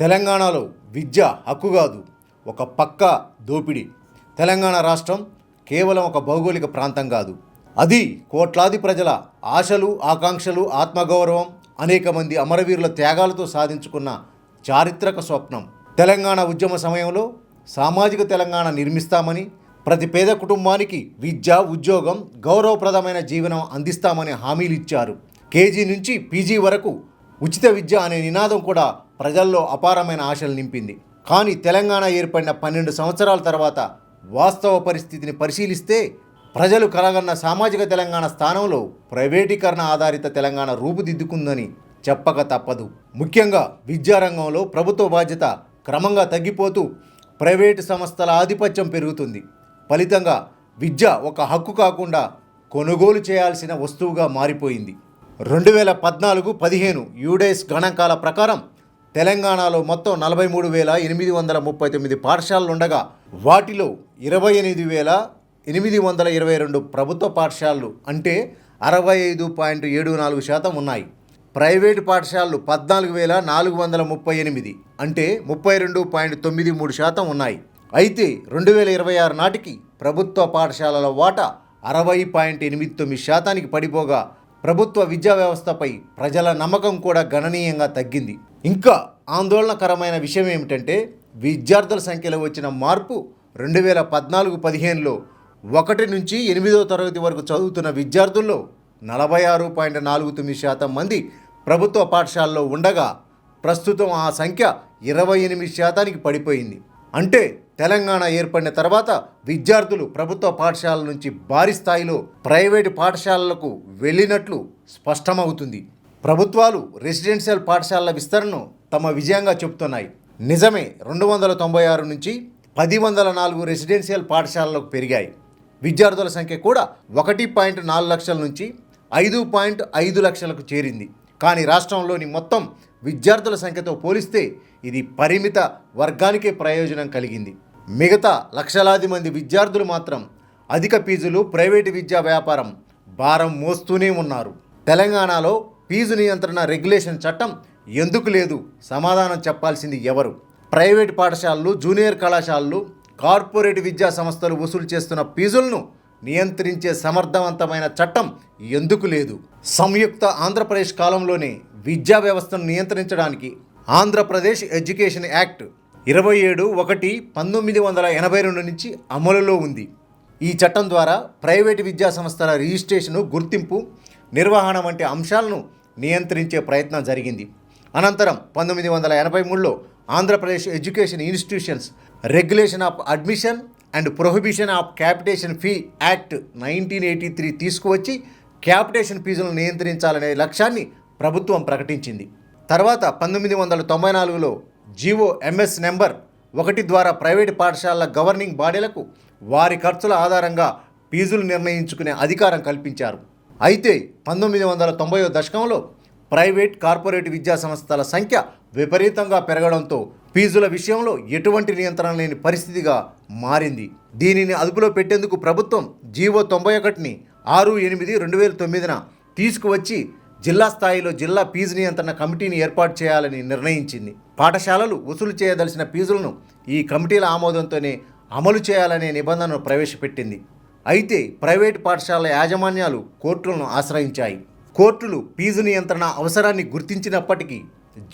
తెలంగాణలో విద్య హక్కు కాదు, ఒక పక్క దోపిడీ. తెలంగాణ రాష్ట్రం కేవలం ఒక భౌగోళిక ప్రాంతం కాదు, అది కోట్లాది ప్రజల ఆశలు, ఆకాంక్షలు, ఆత్మగౌరవం, అనేక మంది అమరవీరుల త్యాగాలతో సాధించుకున్న చారిత్రక స్వప్నం. తెలంగాణ ఉద్యమ సమయంలో సామాజిక తెలంగాణ నిర్మిస్తామని, ప్రతి పేద కుటుంబానికి విద్య, ఉద్యోగం, గౌరవప్రదమైన జీవనం అందిస్తామని హామీలు ఇచ్చారు. కేజీ నుంచి పీజీ వరకు ఉచిత విద్య అనే నినాదం కూడా ప్రజల్లో అపారమైన ఆశలు నింపింది. కానీ తెలంగాణ ఏర్పడిన 12 సంవత్సరాల తర్వాత వాస్తవ పరిస్థితిని పరిశీలిస్తే ప్రజలు కలగన్న సామాజిక తెలంగాణ స్థానంలో ప్రైవేటీకరణ ఆధారిత తెలంగాణ రూపుదిద్దుకుందని చెప్పక తప్పదు. ముఖ్యంగా విద్యారంగంలో ప్రభుత్వ బాధ్యత క్రమంగా తగ్గిపోతూ ప్రైవేటు సంస్థల ఆధిపత్యం పెరుగుతుంది. ఫలితంగా విద్య ఒక హక్కు కాకుండా కొనుగోలు చేయాల్సిన వస్తువుగా మారిపోయింది. 2014-15 యూడైస్ గణాంకాల ప్రకారం తెలంగాణలో మొత్తం 43,839 పాఠశాలలుండగా వాటిలో 28,822 ప్రభుత్వ పాఠశాలలు అంటే 65.74% ఉన్నాయి. ప్రైవేటు పాఠశాలలు 14,438 అంటే 32.93% ఉన్నాయి. అయితే 2026 నాటికి ప్రభుత్వ పాఠశాలల వాటా 60.89% పడిపోగా ప్రభుత్వ విద్యా వ్యవస్థపై ప్రజల నమ్మకం కూడా గణనీయంగా తగ్గింది. ఇంకా ఆందోళనకరమైన విషయం ఏమిటంటే విద్యార్థుల సంఖ్యలో వచ్చిన మార్పు 2014-15లో 1 నుంచి 8వ తరగతి వరకు చదువుతున్న విద్యార్థుల్లో 46.49% మంది ప్రభుత్వ పాఠశాలలో ఉండగా ప్రస్తుతం ఆ సంఖ్య 28%కి పడిపోయింది. అంటే తెలంగాణ ఏర్పడిన తర్వాత విద్యార్థులు ప్రభుత్వ పాఠశాలల నుంచి భారీ స్థాయిలో ప్రైవేటు పాఠశాలలకు వెళ్ళినట్లు స్పష్టమవుతుంది. ప్రభుత్వాలు రెసిడెన్షియల్ పాఠశాలల విస్తరణను తమ విజయంగా చెబుతున్నాయి. నిజమే, 296 నుంచి 1,004 రెసిడెన్షియల్ పాఠశాలలకు పెరిగాయి. విద్యార్థుల సంఖ్య కూడా 1.4 లక్షల నుంచి 5.5 లక్షలకు చేరింది. కానీ రాష్ట్రంలోని మొత్తం విద్యార్థుల సంఖ్యతో పోలిస్తే ఇది పరిమిత వర్గానికే ప్రయోజనం కలిగింది. మిగతా లక్షలాది మంది విద్యార్థులు మాత్రం అధిక ఫీజులు, ప్రైవేటు విద్యా వ్యాపారం భారం మోస్తూనే ఉన్నారు. తెలంగాణలో ఫీజు నియంత్రణ రెగ్యులేషన్ చట్టం ఎందుకు లేదు? సమాధానం చెప్పాల్సింది ఎవరు? ప్రైవేటు పాఠశాలలు, జూనియర్ కళాశాలలు, కార్పొరేట్ విద్యా సంస్థలు వసూలు చేస్తున్న ఫీజులను నియంత్రించే సమర్థవంతమైన చట్టం ఎందుకు లేదు? సంయుక్త ఆంధ్రప్రదేశ్ కాలంలోనే విద్యా వ్యవస్థను నియంత్రించడానికి ఆంధ్రప్రదేశ్ ఎడ్యుకేషన్ యాక్ట్ 27/1/1982 నుంచి అమలులో ఉంది. ఈ చట్టం ద్వారా ప్రైవేటు విద్యా సంస్థల రిజిస్ట్రేషను, గుర్తింపు, నిర్వహణ వంటి అంశాలను నియంత్రించే ప్రయత్నం జరిగింది. అనంతరం 1983లో Andhra Pradesh education institutions regulation of admission and prohibition of capitation fee act 1983 తీసుకువచ్చి క్యాపిటేషన్ ఫీజులను నియంత్రించాలనే లక్ష్యాన్ని ప్రభుత్వం ప్రకటించింది. తర్వాత 1994లో జీవో ఎంఎస్ నెంబర్ 1 ద్వారా ప్రైవేటు పాఠశాలల గవర్నింగ్ బాడీలకు వారి ఖర్చుల ఆధారంగా ఫీజులు నిర్ణయించుకునే అధికారం కల్పించారు. అయితే 1990వ దశకంలో ప్రైవేట్, కార్పొరేట్ విద్యా సంస్థల సంఖ్య విపరీతంగా పెరగడంతో ఫీజుల విషయంలో ఎటువంటి నియంత్రణ లేని పరిస్థితిగా మారింది. దీనిని అదుపులో పెట్టేందుకు ప్రభుత్వం జీవో 91ని 6/8/2009 తీసుకువచ్చి జిల్లా స్థాయిలో జిల్లా ఫీజు నియంత్రణ కమిటీని ఏర్పాటు చేయాలని నిర్ణయించింది. పాఠశాలలు వసూలు చేయదలిసిన ఫీజులను ఈ కమిటీల ఆమోదంతోనే అమలు చేయాలనే నిబంధనను ప్రవేశపెట్టింది. అయితే ప్రైవేటు పాఠశాలల యాజమాన్యాలు కోర్టులను ఆశ్రయించాయి. కోర్టులు ఫీజు నియంత్రణ అవసరాన్ని గుర్తించినప్పటికీ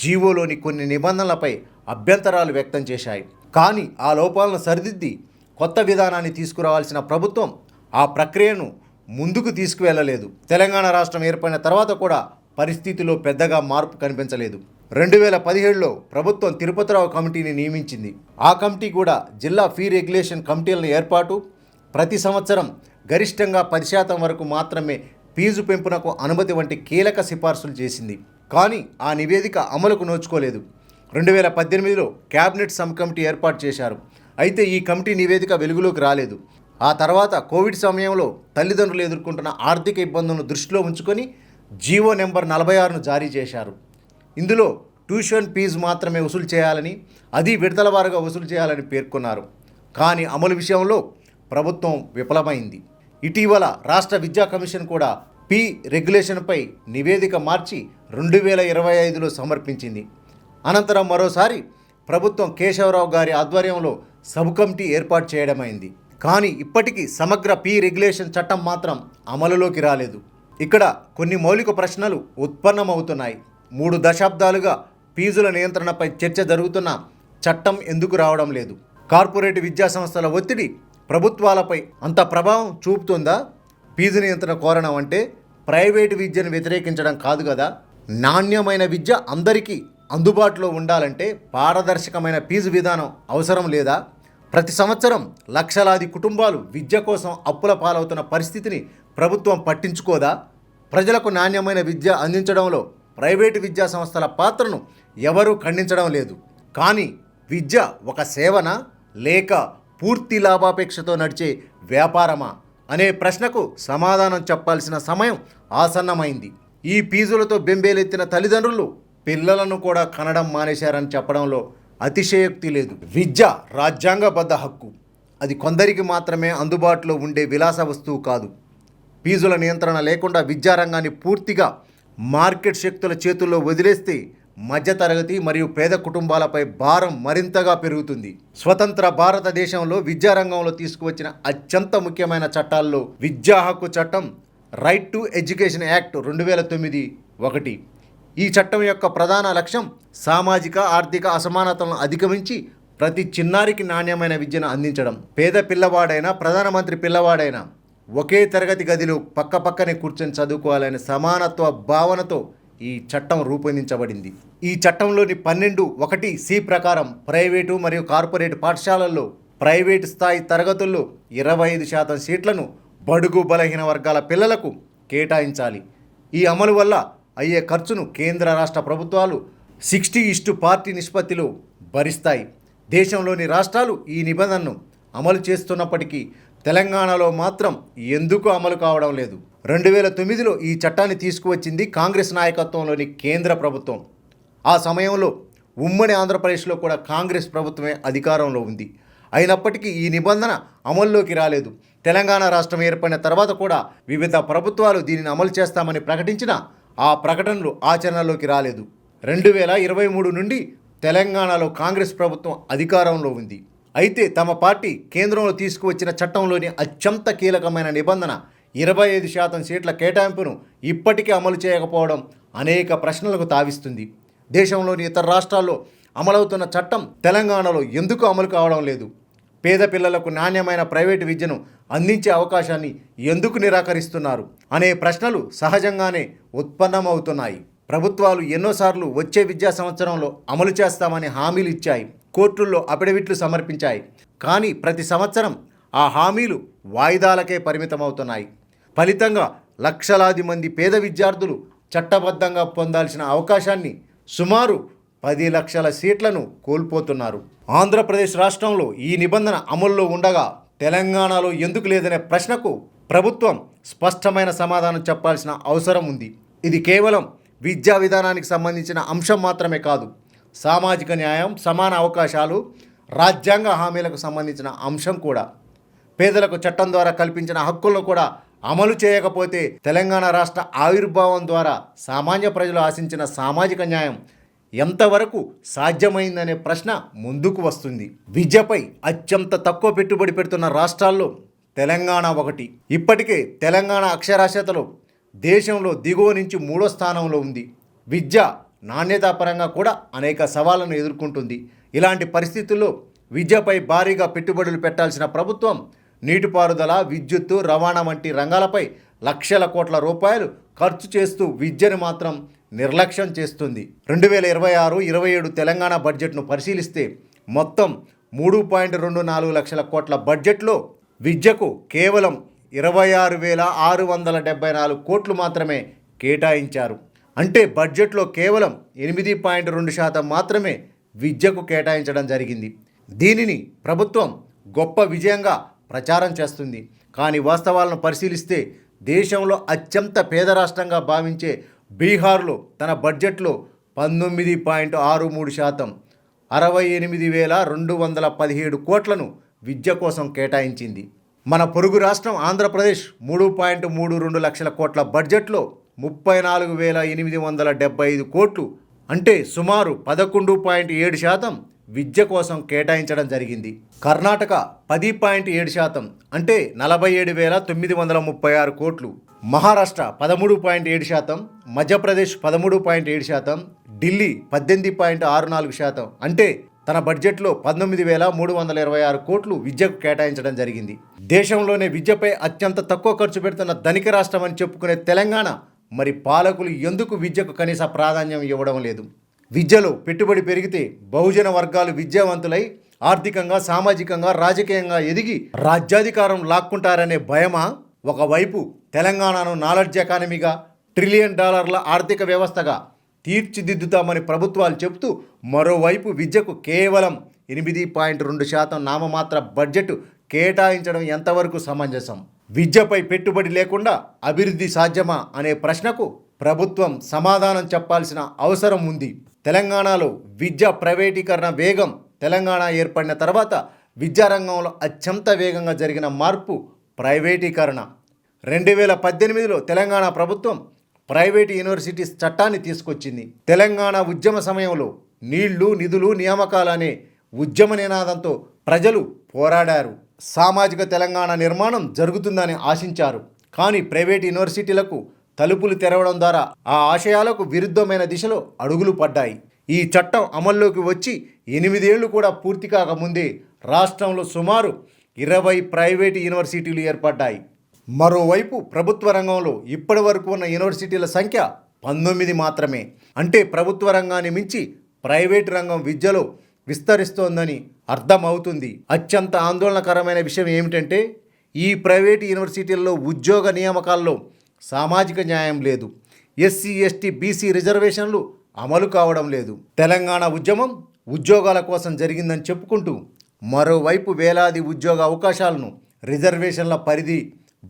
జీవోలోని కొన్ని నిబంధనలపై అభ్యంతరాలు వ్యక్తం చేశాయి. కానీ ఆ లోపాలను సరిదిద్ది కొత్త విధానాన్ని తీసుకురావాల్సిన ప్రభుత్వం ఆ ప్రక్రియను ముందుకు తీసుకువెళ్ళలేదు. తెలంగాణ రాష్ట్రం ఏర్పడిన తర్వాత కూడా పరిస్థితిలో పెద్దగా మార్పు కనిపించలేదు. 2017లో ప్రభుత్వం తిరుపతిరావు కమిటీని నియమించింది. ఆ కమిటీ కూడా జిల్లా ఫీ రెగ్యులేషన్ కమిటీలను ఏర్పాటు, ప్రతి సంవత్సరం గరిష్టంగా 10% వరకు మాత్రమే ఫీజు పెంపునకు అనుమతి వంటి కీలక సిఫార్సులు చేసింది. కానీ ఆ నివేదిక అమలుకు నోచుకోలేదు. 2018లో క్యాబినెట్ సబ్ కమిటీ ఏర్పాటు చేశారు. అయితే ఈ కమిటీ నివేదిక వెలుగులోకి రాలేదు. ఆ తర్వాత కోవిడ్ సమయంలో తల్లిదండ్రులు ఎదుర్కొంటున్న ఆర్థిక ఇబ్బందులను దృష్టిలో ఉంచుకొని జీవో నెంబర్ 46ను జారీ చేశారు. ఇందులో ట్యూషన్ ఫీజు మాత్రమే వసూలు చేయాలని, అది విడతల వారీగా వసూలు చేయాలని పేర్కొన్నారు. కానీ అమలు విషయంలో ప్రభుత్వం విఫలమైంది. ఇటీవల రాష్ట్ర విద్యా కమిషన్ కూడా ఫీ రెగ్యులేషన్పై నివేదిక మార్చి 2025లో సమర్పించింది. అనంతరం మరోసారి ప్రభుత్వం కేశవరావు గారి ఆధ్వర్యంలో సబ్ కమిటీ ఏర్పాటు చేయడమైంది. కానీ ఇప్పటికీ సమగ్ర రెగ్యులేషన్ చట్టం మాత్రం అమలులోకి రాలేదు. ఇక్కడ కొన్ని మౌలిక ప్రశ్నలు ఉత్పన్నమవుతున్నాయి. 3 దశాబ్దాలుగా ఫీజుల నియంత్రణపై చర్చ జరుగుతున్న చట్టం ఎందుకు రావడం లేదు? కార్పొరేట్ విద్యా సంస్థల ఒత్తిడి ప్రభుత్వాలపై అంత ప్రభావం చూపుతుందా? ఫీజు నియంత్రణ కోరడం అంటే ప్రైవేటు విద్యను వ్యతిరేకించడం కాదు కదా. నాణ్యమైన విద్య అందరికీ అందుబాటులో ఉండాలంటే పారదర్శకమైన ఫీజు విధానం అవసరం లేదా? ప్రతి సంవత్సరం లక్షలాది కుటుంబాలు విద్య కోసం అప్పుల పాలవుతున్న పరిస్థితిని ప్రభుత్వం పట్టించుకోదా? ప్రజలకు నాణ్యమైన విద్య అందించడంలో ప్రైవేటు విద్యా సంస్థల పాత్రను ఎవరూ ఖండించడం లేదు. కానీ విద్య ఒక సేవనా లేక పూర్తి లాభాపేక్షతో నడిచే వ్యాపారమా అనే ప్రశ్నకు సమాధానం చెప్పాల్సిన సమయం ఆసన్నమైంది. ఈ ఫీజులతో బెంబేలెత్తిన తల్లిదండ్రులు పిల్లలను కూడా కనడం మానేశారని చెప్పడంలో అతిశయోక్తి లేదు. విద్య రాజ్యాంగబద్ధ హక్కు. అది కొందరికి మాత్రమే అందుబాటులో ఉండే విలాస వస్తువు కాదు. ఫీజుల నియంత్రణ లేకుండా విద్యారంగాన్ని పూర్తిగా మార్కెట్ శక్తుల చేతుల్లో వదిలేస్తే మధ్యతరగతి మరియు పేద కుటుంబాలపై భారం మరింతగా పెరుగుతుంది. స్వతంత్ర భారతదేశంలో విద్యారంగంలో తీసుకువచ్చిన అత్యంత ముఖ్యమైన చట్టాల్లో విద్యా హక్కు చట్టం, రైట్ టు ఎడ్యుకేషన్ యాక్ట్ 2009 ఒకటి. ఈ చట్టం యొక్క ప్రధాన లక్ష్యం సామాజిక ఆర్థిక అసమానతలను అధిగమించి ప్రతి చిన్నారికి నాణ్యమైన విద్యను అందించడం. పేద పిల్లవాడైనా ప్రధానమంత్రి పిల్లవాడైనా ఒకే తరగతి గదిలో పక్కపక్కనే కూర్చొని చదువుకోవాలనే సమానత్వ భావనతో ఈ చట్టం రూపొందించబడింది. ఈ చట్టంలోని 12(1)(c) ప్రకారం ప్రైవేటు మరియు కార్పొరేట్ పాఠశాలల్లో ప్రైవేటు స్థాయి తరగతుల్లో 25% సీట్లను బడుగు బలహీన వర్గాల పిల్లలకు కేటాయించాలి. ఈ అమలు వల్ల అయ్యే ఖర్చును కేంద్ర రాష్ట్ర ప్రభుత్వాలు 60:40 నిష్పత్తిలో భరిస్తాయి. దేశంలోని రాష్ట్రాలు ఈ నిబంధనను అమలు చేస్తున్నప్పటికీ తెలంగాణలో మాత్రం ఎందుకు అమలు కావడం లేదు? 2009లో ఈ చట్టాన్ని తీసుకువచ్చింది కాంగ్రెస్ నాయకత్వంలోని కేంద్ర ప్రభుత్వం. ఆ సమయంలో ఉమ్మడి ఆంధ్రప్రదేశ్లో కూడా కాంగ్రెస్ ప్రభుత్వమే అధికారంలో ఉంది. అయినప్పటికీ ఈ నిబంధన అమల్లోకి రాలేదు. తెలంగాణ రాష్ట్రం ఏర్పడిన తర్వాత కూడా వివిధ ప్రభుత్వాలు దీనిని అమలు చేస్తామని ప్రకటించినా ఆ ప్రకటనలు ఆచరణలోకి రాలేదు. 2023 నుండి తెలంగాణలో కాంగ్రెస్ ప్రభుత్వం అధికారంలో ఉంది. అయితే తమ పార్టీ కేంద్రంలో తీసుకువచ్చిన చట్టంలోని అత్యంత కీలకమైన నిబంధన 25% సీట్ల కేటాయింపును ఇప్పటికీ అమలు చేయకపోవడం అనేక ప్రశ్నలకు తావిస్తుంది. దేశంలోని ఇతర రాష్ట్రాల్లో అమలవుతున్న చట్టం తెలంగాణలో ఎందుకు అమలు కావడం లేదు? పేద పిల్లలకు నాణ్యమైన ప్రైవేటు విద్యను అందించే అవకాశాన్ని ఎందుకు నిరాకరిస్తున్నారు అనే ప్రశ్నలు సహజంగానే ఉత్పన్నమవుతున్నాయి. ప్రభుత్వాలు ఎన్నోసార్లు వచ్చే విద్యా సంవత్సరంలో అమలు చేస్తామని హామీలు ఇచ్చాయి. కోర్టుల్లో అఫిడవిట్లు సమర్పించాయి. కానీ ప్రతి సంవత్సరం ఆ హామీలు వాయిదాలకే పరిమితమవుతున్నాయి. ఫలితంగా లక్షలాది మంది పేద విద్యార్థులు చట్టబద్ధంగా పొందాల్సిన అవకాశాన్ని సుమారు 10 లక్షల సీట్లను కోల్పోతున్నారు. ఆంధ్రప్రదేశ్ రాష్ట్రంలో ఈ నిబంధన అమల్లో ఉండగా తెలంగాణలో ఎందుకు లేదనే ప్రశ్నకు ప్రభుత్వం స్పష్టమైన సమాధానం చెప్పాల్సిన అవసరం ఉంది. ఇది కేవలం విద్యా విధానానికి సంబంధించిన అంశం మాత్రమే కాదు. సామాజిక న్యాయం, సమాన అవకాశాలు, రాజ్యాంగ హామీలకు సంబంధించిన అంశం కూడా. పేదలకు చట్టం ద్వారా కల్పించిన హక్కులను కూడా అమలు చేయకపోతే తెలంగాణ రాష్ట్ర ఆవిర్భావం ద్వారా సామాన్య ప్రజలు ఆశించిన సామాజిక న్యాయం ఎంతవరకు సాధ్యమైందనే ప్రశ్న ముందుకు వస్తుంది. విద్యపై అత్యంత తక్కువ పెట్టుబడి పెడుతున్న రాష్ట్రాల్లో తెలంగాణ ఒకటి. ఇప్పటికే తెలంగాణ అక్షరాస్యతలో దేశంలో దిగువ నుంచి 3వ స్థానంలో ఉంది. విద్య నాణ్యతాపరంగా కూడా అనేక సవాళ్లను ఎదుర్కొంటుంది. ఇలాంటి పరిస్థితుల్లో విద్యపై భారీగా పెట్టుబడులు పెట్టాల్సిన ప్రభుత్వం నీటిపారుదల, విద్యుత్తు, రవాణా వంటి రంగాలపై లక్షల కోట్ల రూపాయలు ఖర్చు చేస్తూ విద్యను మాత్రం నిర్లక్ష్యం చేస్తుంది. 2026-27 తెలంగాణ బడ్జెట్ను పరిశీలిస్తే మొత్తం 3.24 లక్షల కోట్ల బడ్జెట్లో విద్యకు కేవలం 26,674 కోట్లు మాత్రమే కేటాయించారు. అంటే బడ్జెట్లో కేవలం 8.2% మాత్రమే విద్యకు కేటాయించడం జరిగింది. దీనిని ప్రభుత్వం గొప్ప విజయంగా ప్రచారం చేస్తుంది. కానీ వాస్తవాలను పరిశీలిస్తే దేశంలో అత్యంత పేద రాష్ట్రంగా భావించే బీహార్లో తన బడ్జెట్లో 19.63% 68,217 కోట్లను విద్య కోసం కేటాయించింది. మన పొరుగు రాష్ట్రం ఆంధ్రప్రదేశ్ 3.32 లక్షల కోట్ల బడ్జెట్లో 34,875 కోట్లు అంటే సుమారు 11.7% విద్య కోసం కేటాయించడం జరిగింది. కర్ణాటక 10.7% అంటే 47,936 కోట్లు, మహారాష్ట్ర 13.7%, మధ్యప్రదేశ్ 13.7%, ఢిల్లీ 18.64% అంటే తన బడ్జెట్లో 19,326 కోట్లు విద్యకు కేటాయించడం జరిగింది. దేశంలోనే విద్యపై అత్యంత తక్కువ ఖర్చు పెడుతున్న ధనిక రాష్ట్రం అని చెప్పుకునే తెలంగాణ మరి పాలకులు ఎందుకు విద్యకు కనీస ప్రాధాన్యం ఇవ్వడం లేదు? విద్యలో పెట్టుబడి పెరిగితే బహుజన వర్గాలు విద్యావంతులై ఆర్థికంగా, సామాజికంగా, రాజకీయంగా ఎదిగి రాజ్యాధికారం లాక్కుంటారనే భయమా? ఒకవైపు తెలంగాణను నాలెడ్జ్ ఎకానమీగా, $1 ట్రిలియన్ ఆర్థిక వ్యవస్థగా తీర్చిదిద్దుతామని ప్రభుత్వాలు చెబుతూ మరోవైపు విద్యకు కేవలం 8.2% నామమాత్ర బడ్జెట్ కేటాయించడం ఎంతవరకు సమంజసం? విద్యపై పెట్టుబడి లేకుండా అభివృద్ధి సాధ్యమా అనే ప్రశ్నకు ప్రభుత్వం సమాధానం చెప్పాల్సిన అవసరం ఉంది. తెలంగాణలో విద్య ప్రైవేటీకరణ వేగం. తెలంగాణ ఏర్పడిన తర్వాత విద్యారంగంలో అత్యంత వేగంగా జరిగిన మార్పు ప్రైవేటీకరణ. 2018లో తెలంగాణ ప్రభుత్వం ప్రైవేటు యూనివర్సిటీస్ చట్టాన్ని తీసుకొచ్చింది. తెలంగాణ ఉద్యమ సమయంలో నీళ్లు, నిధులు, నియామకాలనే ఉద్యమ నినాదంతో ప్రజలు పోరాడారు. సామాజిక తెలంగాణ నిర్మాణం జరుగుతుందని ఆశించారు. కానీ ప్రైవేట్ యూనివర్సిటీలకు తలుపులు తెరవడం ద్వారా ఆ ఆశయాలకు విరుద్ధమైన దిశలో అడుగులు పడ్డాయి. ఈ చట్టం అమల్లోకి వచ్చి 8 ఏళ్లు కూడా పూర్తి కాకముందే రాష్ట్రంలో సుమారు 20 ప్రైవేటు యూనివర్సిటీలు ఏర్పడ్డాయి. మరోవైపు ప్రభుత్వ రంగంలో ఇప్పటి వరకు ఉన్న యూనివర్సిటీల సంఖ్య 19 మాత్రమే. అంటే ప్రభుత్వ రంగాన్ని మించి ప్రైవేటు రంగం విద్యలో విస్తరిస్తోందని అర్థమవుతుంది. అత్యంత ఆందోళనకరమైన విషయం ఏమిటంటే ఈ ప్రైవేటు యూనివర్సిటీల్లో ఉద్యోగ నియామకాల్లో సామాజిక న్యాయం లేదు. ఎస్సీ, ఎస్టీ, బీసీ రిజర్వేషన్లు అమలు కావడం లేదు. తెలంగాణ ఉద్యమం ఉద్యోగాల కోసం జరిగిందని చెప్పుకుంటూ మరోవైపు వేలాది ఉద్యోగ అవకాశాలను రిజర్వేషన్ల పరిధి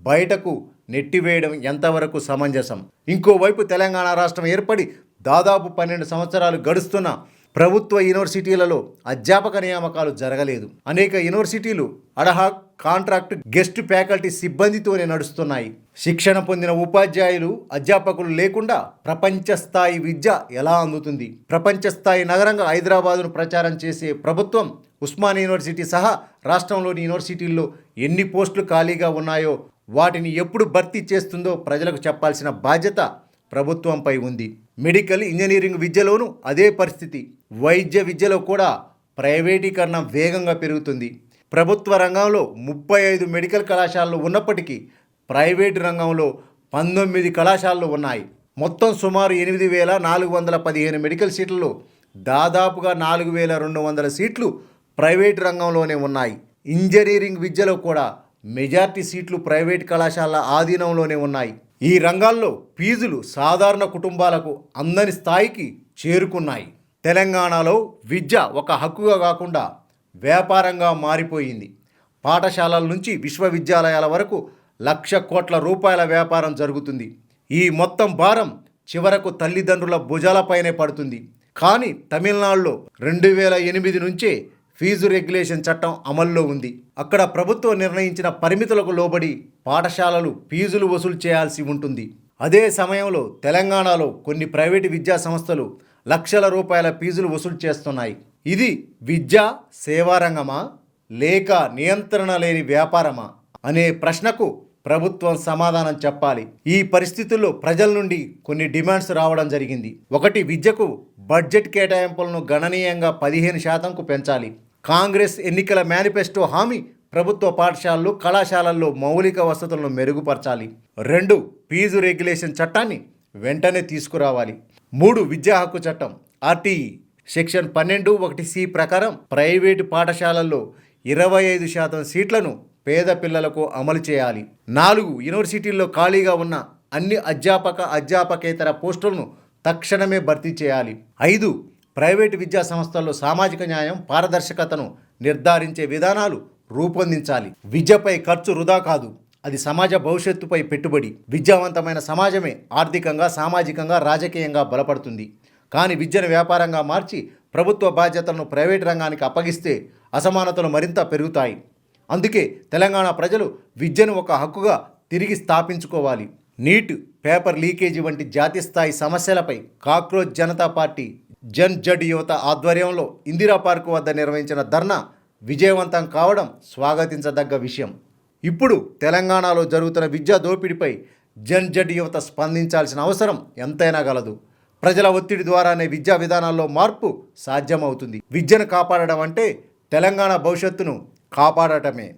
బయటకు నెట్టివేయడం ఎంతవరకు సమంజసం? ఇంకోవైపు తెలంగాణ రాష్ట్రం ఏర్పడి దాదాపు 12 సంవత్సరాలు గడుస్తున్న ప్రభుత్వ యూనివర్సిటీలలో అధ్యాపక నియామకాలు జరగలేదు. అనేక యూనివర్సిటీలు అడహాక్, కాంట్రాక్ట్, గెస్ట్ ఫ్యాకల్టీ సిబ్బందితోనే నడుస్తున్నాయి. శిక్షణ పొందిన ఉపాధ్యాయులు, అధ్యాపకులు లేకుండా ప్రపంచ స్థాయి విద్య ఎలా అందుతుంది? ప్రపంచ స్థాయి నగరంగా హైదరాబాదును ప్రచారం చేసే ప్రభుత్వం ఉస్మానియా యూనివర్సిటీ సహా రాష్ట్రంలోని యూనివర్సిటీల్లో ఎన్ని పోస్టులు ఖాళీగా ఉన్నాయో, వాటిని ఎప్పుడు భర్తీ చేస్తుందో ప్రజలకు చెప్పాల్సిన బాధ్యత ప్రభుత్వంపై ఉంది. మెడికల్, ఇంజనీరింగ్ విద్యలోనూ అదే పరిస్థితి. వైద్య విద్యలో కూడా ప్రైవేటీకరణ వేగంగా పెరుగుతుంది. ప్రభుత్వ రంగంలో 35 మెడికల్ కళాశాలలు ఉన్నప్పటికీ ప్రైవేటు రంగంలో 19 కళాశాలలు ఉన్నాయి. మొత్తం సుమారు 8,415 మెడికల్ సీట్లలో దాదాపుగా 4,200 సీట్లు ప్రైవేటు రంగంలోనే ఉన్నాయి. ఇంజనీరింగ్ విద్యలో కూడా మెజార్టీ సీట్లు ప్రైవేట్ కళాశాలల ఆధీనంలోనే ఉన్నాయి. ఈ రంగాల్లో ఫీజులు సాధారణ కుటుంబాలకు అందని స్థాయికి చేరుకున్నాయి. తెలంగాణలో విద్య ఒక హక్కుగా కాకుండా వ్యాపారంగా మారిపోయింది. పాఠశాలల నుంచి విశ్వవిద్యాలయాల వరకు ₹1,00,000 కోట్ల వ్యాపారం జరుగుతుంది. ఈ మొత్తం భారం చివరకు తల్లిదండ్రుల భుజాలపైనే పడుతుంది. కానీ తమిళనాడులో 2008 నుంచే ఫీజు రెగ్యులేషన్ చట్టం అమల్లో ఉంది. అక్కడ ప్రభుత్వం నిర్ణయించిన పరిమితులకు లోబడి పాఠశాలలు ఫీజులు వసూలు చేయాల్సి ఉంటుంది. అదే సమయంలో తెలంగాణలో కొన్ని ప్రైవేటు విద్యా సంస్థలు ₹1,00,000 ఫీజులు వసూలు చేస్తున్నాయి. ఇది విద్యా సేవారంగమా లేక నియంత్రణ లేని వ్యాపారమా అనే ప్రశ్నకు ప్రభుత్వం సమాధానం చెప్పాలి. ఈ పరిస్థితుల్లో ప్రజల నుండి కొన్ని డిమాండ్స్ రావడం జరిగింది. ఒకటి, విద్యకు బడ్జెట్ కేటాయింపులను గణనీయంగా 15%కు పెంచాలి. కాంగ్రెస్ ఎన్నికల మేనిఫెస్టో హామీ ప్రభుత్వ పాఠశాలలు, కళాశాలల్లో మౌలిక వసతులను మెరుగుపరచాలి. 2, ఫీజు రెగ్యులేషన్ చట్టాన్ని వెంటనే తీసుకురావాలి. 3, విద్యా హక్కు చట్టం ఆర్టీఈ సెక్షన్ 12(1)(c) ప్రకారం ప్రైవేటు పాఠశాలల్లో 25% సీట్లను పేద పిల్లలకు అమలు చేయాలి. 4, యూనివర్సిటీల్లో ఖాళీగా ఉన్న అన్ని అధ్యాపకేతర పోస్టులను తక్షణమే భర్తీ చేయాలి. 5, ప్రైవేటు విద్యా సంస్థల్లో సామాజిక న్యాయం, పారదర్శకతను నిర్ధారించే విధానాలు రూపొందించాలి. విద్యపై ఖర్చు వృధా కాదు, అది సమాజ భవిష్యత్తుపై పెట్టుబడి. విద్యావంతమైన సమాజమే ఆర్థికంగా, సామాజికంగా, రాజకీయంగా బలపడుతుంది. కానీ విద్యను వ్యాపారంగా మార్చి ప్రభుత్వ బాధ్యతలను ప్రైవేటు రంగానికి అప్పగిస్తే అసమానతలు మరింత పెరుగుతాయి. అందుకే తెలంగాణ ప్రజలు విద్యను ఒక హక్కుగా తిరిగి స్థాపించుకోవాలి. నీట్, పేపర్ లీకేజీ వంటి జాతీయ స్థాయి సమస్యలపై cockroach Janata party Jan Z యువత ఆధ్వర్యంలో ఇందిరా పార్కు వద్ద నిర్వహించిన ధర్నా విజయవంతం కావడం స్వాగతించదగ్గ విషయం. ఇప్పుడు తెలంగాణలో జరుగుతున్న విద్యా దోపిడీపై జన్ జడ్ యువత స్పందించాల్సిన అవసరం ఎంతైనా గలదు. ప్రజల ఒత్తిడి ద్వారానే విద్యా విధానాల్లో మార్పు సాధ్యమవుతుంది. విద్యను కాపాడడం అంటే తెలంగాణ భవిష్యత్తును కాపాడటమే.